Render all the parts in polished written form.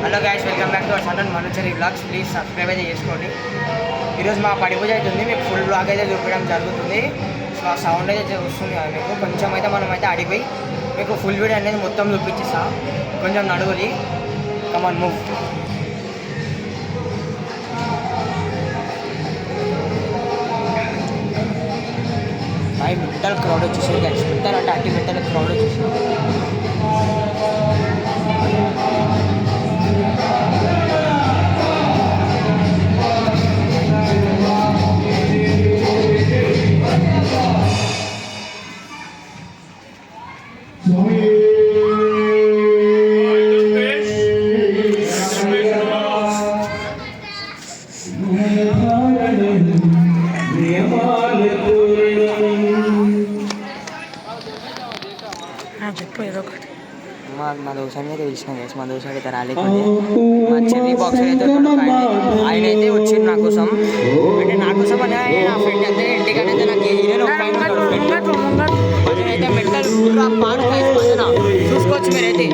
Hello guys, welcome back to our channel Manuchari vlogs. Please subscribe అయితే చేసుకోండి. ఈరోజు మా పడి పూజ అవుతుంది. మీకు ఫుల్ వ్లాగ్ అయితే చూపించడం జరుగుతుంది. సో ఆ సౌండ్ అయితే వస్తుంది కదా మీకు. కొంచెం అయితే మనం అయితే అడిగిపోయి మీకు ఫుల్ వీడియో అనేది మొత్తం చూపించేస్తా. కొంచెం నడుగుది. Come on move. Boy mental crowd వచ్చేసి గైస్. మెంటల్ అంటే అట్టి మెంటల్ క్రౌడ్ వచ్చేసి మా దోసాన్ని అయితే పిలిచినాం గైస్. మా దోసాడు అయితే రాలేకపోతే మా చెల్లి బాక్సర్ అయితే ఆయన అయితే వచ్చిండు నా కోసం. అంటే నా కోసం అని నా ఫ్రెండ్ అయితే ఇంటికంటే నాకు హీరోయిన్ ఒక ఫ్రెండ్ అయితే మెంటల్ పాడు భజన చూసుకోవచ్చు మీరైతే.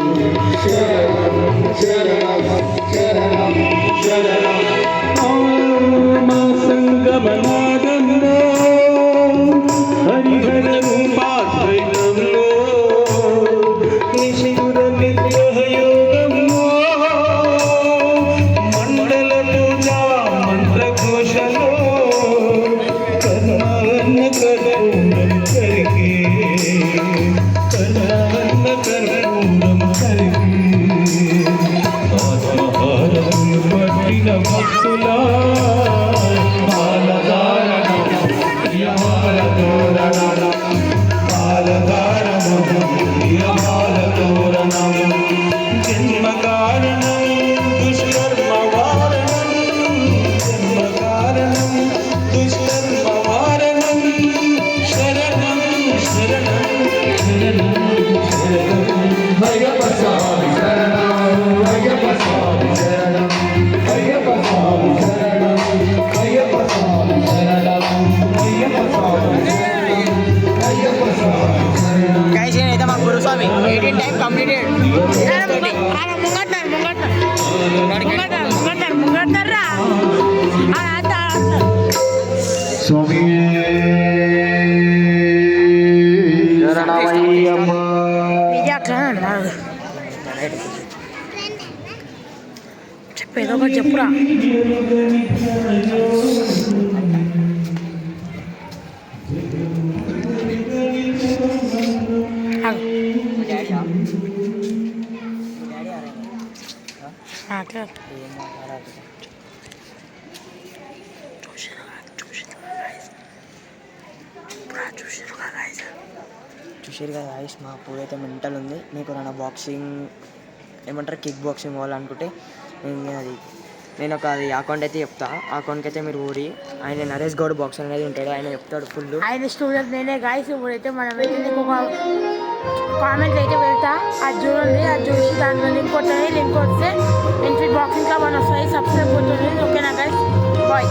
గురుస్వామి 18 టైం కంప్లీటెడ్. చెప్పేదో ఒకటి చెప్పురా. చూసారు కదా గాయ్స్, మా పూర్ అయితే మెంటల్ ఉంది. మీకు నా బాక్సింగ్ ఏమంటారు కిక్ బాక్సింగ్ పోవాలనుకుంటే నేను ఒక అకౌంట్ అయితే చెప్తా. ఆ అకౌంట్కి అయితే మీరు ఊరి ఆయన నరేష్ గౌడ్ బాక్సర్ అనేది ఉంటాడు, ఆయన చెప్తాడు ఫుల్. ఆయన స్టూడెంట్ నేనే గాయ్స్. ఇప్పుడైతే మనం అయితే నీకు ఒక కామెంట్ అయితే పెడతా, అది చూడండి. అది చూసి దాంట్లో లింక్ కొట్టండి. లింక్ వస్తే ఎంట్రీ బాక్సింగ్ క్లబ్ అని వస్తాయి. సబ్స్క్రైబ్ కొట్టండి. ఓకేనా గాయ్స్, బాయ్.